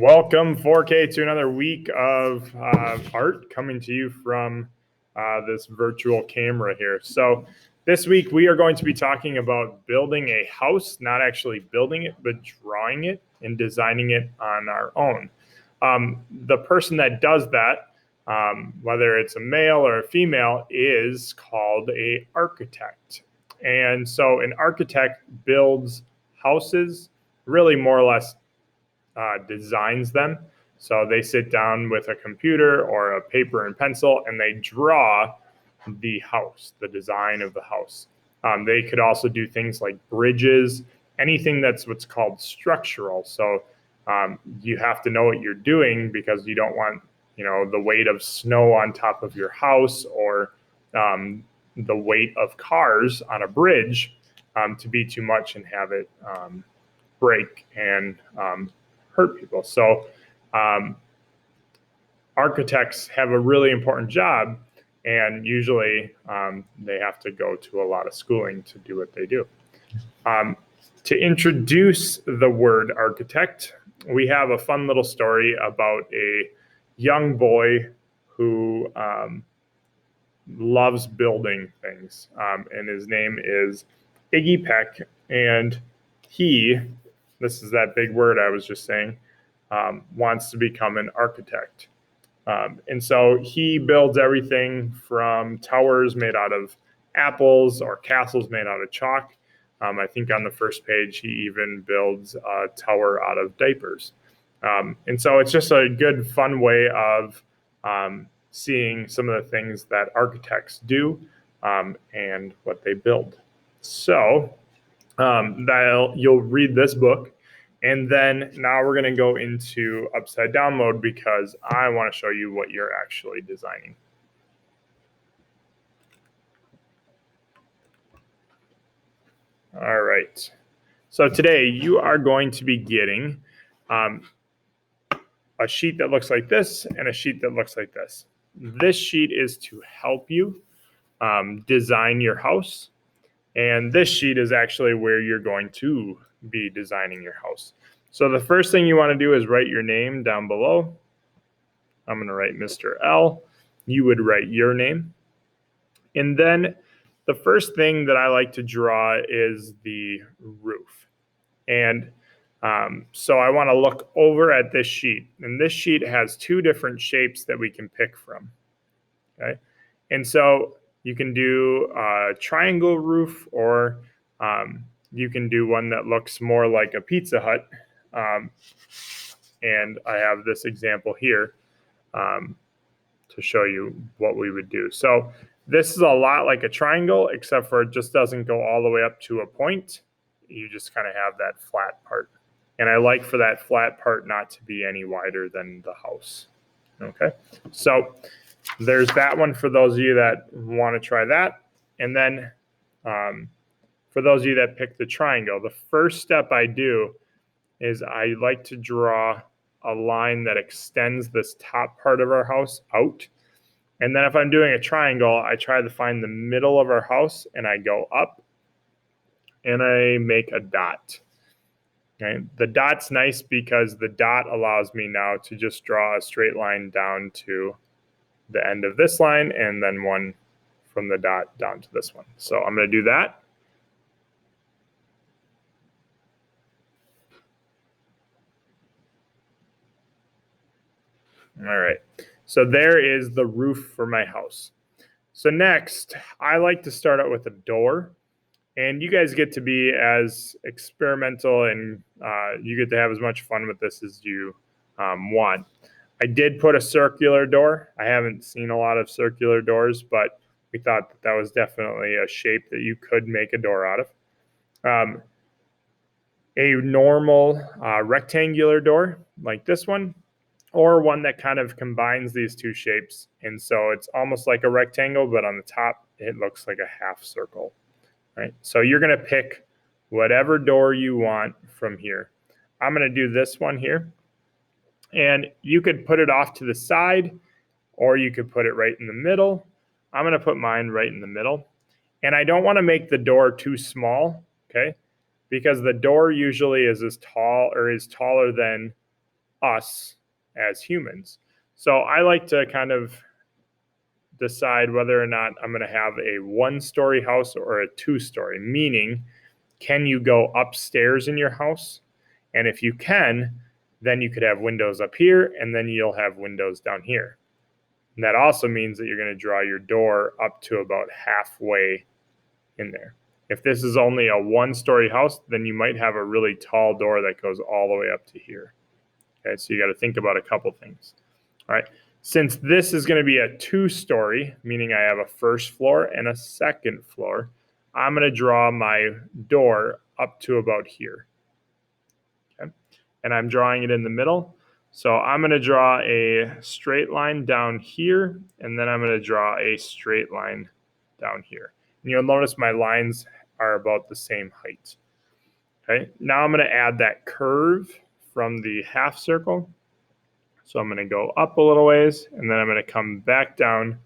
Welcome 4K to another week of art coming to you from this virtual camera here. So this week we are going to be talking about building a house, not actually building it, but drawing it and designing it on our own. The person that does that, whether it's a male or a female, is called an architect. And so an architect builds houses, really more or less designs them. So they sit down with a computer or a paper and pencil and they draw the house, the design of the house. They could also do things like bridges, anything that's what's called structural. So you have to know what you're doing because you don't want, the weight of snow on top of your house or the weight of cars on a bridge to be too much and have it break and hurt people. So architects have a really important job, and usually they have to go to a lot of schooling to do what they do. To introduce the word architect, we have a fun little story about a young boy who loves building things, and his name is Iggy Peck, and this is that big word I was just saying, wants to become an architect. And so he builds everything from towers made out of apples or castles made out of chalk. I think on the first page, he even builds a tower out of diapers. And so it's just a good, fun way of seeing some of the things that architects do and what they build. So you'll read this book, and then now we're going to go into upside down mode because I want to show you what you're actually designing. All right. So today you are going to be getting a sheet that looks like this and a sheet that looks like this. This sheet is to help you design your house. And this sheet is actually where you're going to be designing your house. So the first thing you want to do is write your name down below. I'm going to write Mr. L. You would write your name. And then the first thing that I like to draw is the roof. And so I want to look over at this sheet. And this sheet has two different shapes that we can pick from. Okay. And so you can do a triangle roof, or you can do one that looks more like a Pizza Hut. And I have this example here to show you what we would do. So this is a lot like a triangle, except for it just doesn't go all the way up to a point. You just kind of have that flat part. And I like for that flat part not to be any wider than the house. Okay, so there's that one for those of you that want to try that. And then for those of you that pick the triangle, the first step I do is I like to draw a line that extends this top part of our house out. And then if I'm doing a triangle, I try to find the middle of our house and I go up and I make a dot. Okay. The dot's nice because the dot allows me now to just draw a straight line down to the end of this line and then one from the dot down to this one. So I'm going to do that. All right. So there is the roof for my house. So next, I like to start out with a door. And you guys get to be as experimental and you get to have as much fun with this as you want. I did put a circular door. I haven't seen a lot of circular doors, but we thought that was definitely a shape that you could make a door out of. A normal rectangular door like this one, or one that kind of combines these two shapes. And so it's almost like a rectangle, but on the top, it looks like a half circle. Right? So you're going to pick whatever door you want from here. I'm going to do this one here. And you could put it off to the side, or you could put it right in the middle. I'm going to put mine right in the middle. And I don't want to make the door too small, okay? Because the door usually is as tall or is taller than us as humans. So I like to kind of decide whether or not I'm going to have a 1-story house or a 2-story, meaning, can you go upstairs in your house? And if you can, then you could have windows up here, and then you'll have windows down here. And that also means that you're going to draw your door up to about halfway in there. If this is only a 1-story house, then you might have a really tall door that goes all the way up to here. Okay, so you got to think about a couple things. All right, since this is going to be a 2-story, meaning I have a 1st floor and a 2nd floor, I'm going to draw my door up to about here. Okay, and I'm drawing it in the middle. So I'm going to draw a straight line down here, and then I'm going to draw a straight line down here. And you'll notice my lines are about the same height. Okay, now I'm going to add that curve from the half circle. So I'm going to go up a little ways, and then I'm going to come back down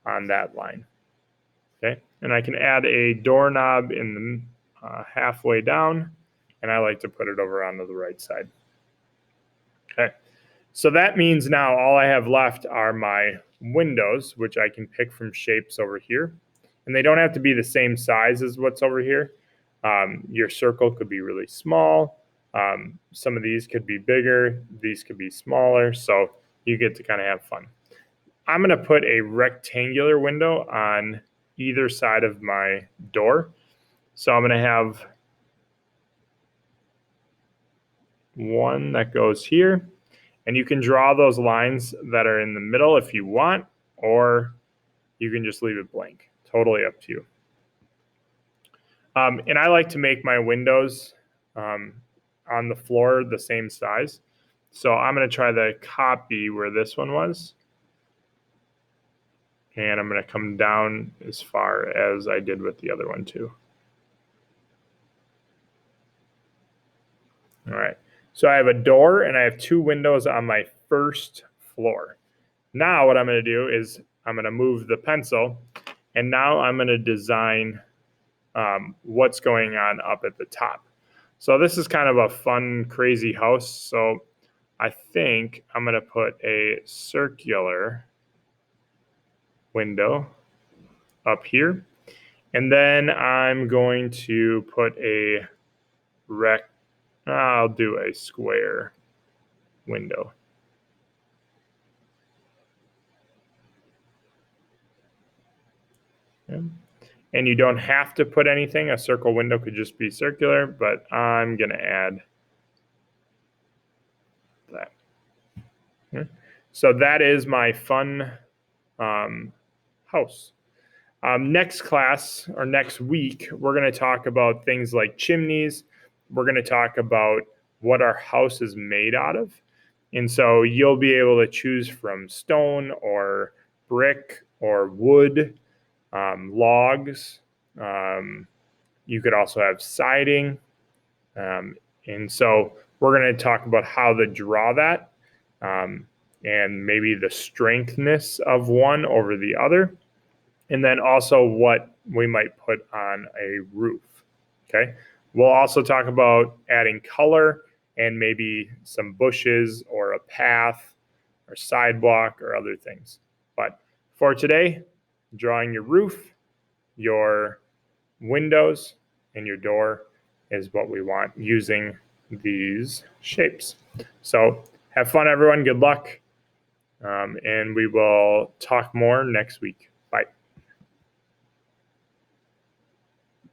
on that line. Okay, and I can add a doorknob in the halfway down, and I like to put it over onto the right side. Okay, so that means now all I have left are my windows, which I can pick from shapes over here. And they don't have to be the same size as what's over here. Your circle could be really small. Some of these could be bigger. These could be smaller. So you get to kind of have fun. I'm going to put a rectangular window on either side of my door. So I'm going to have one that goes here, and you can draw those lines that are in the middle if you want, or you can just leave it blank. Totally up to you. And I like to make my windows on the floor the same size. So I'm going to try to copy where this one was. And I'm going to come down as far as I did with the other one too. All right. So I have a door and I have 2 windows on my 1st floor. Now what I'm going to do is I'm going to move the pencil, and now I'm going to design what's going on up at the top. So this is kind of a fun, crazy house. So I think I'm going to put a circular window up here. And then I'm going to put a I'll do a square window. Okay. And you don't have to put anything. A circle window could just be circular, but I'm going to add that. Okay. So that is my fun house. Next class or next week, we're going to talk about things like chimneys. We're going to talk about what our house is made out of. And so you'll be able to choose from stone or brick or wood, logs. You could also have siding. And so we're going to talk about how to draw that and maybe the strengthness of one over the other. And then also what we might put on a roof. Okay. We'll also talk about adding color and maybe some bushes or a path or sidewalk or other things. But for today, drawing your roof, your windows, and your door is what we want using these shapes. So have fun, everyone. Good luck. And we will talk more next week. Bye.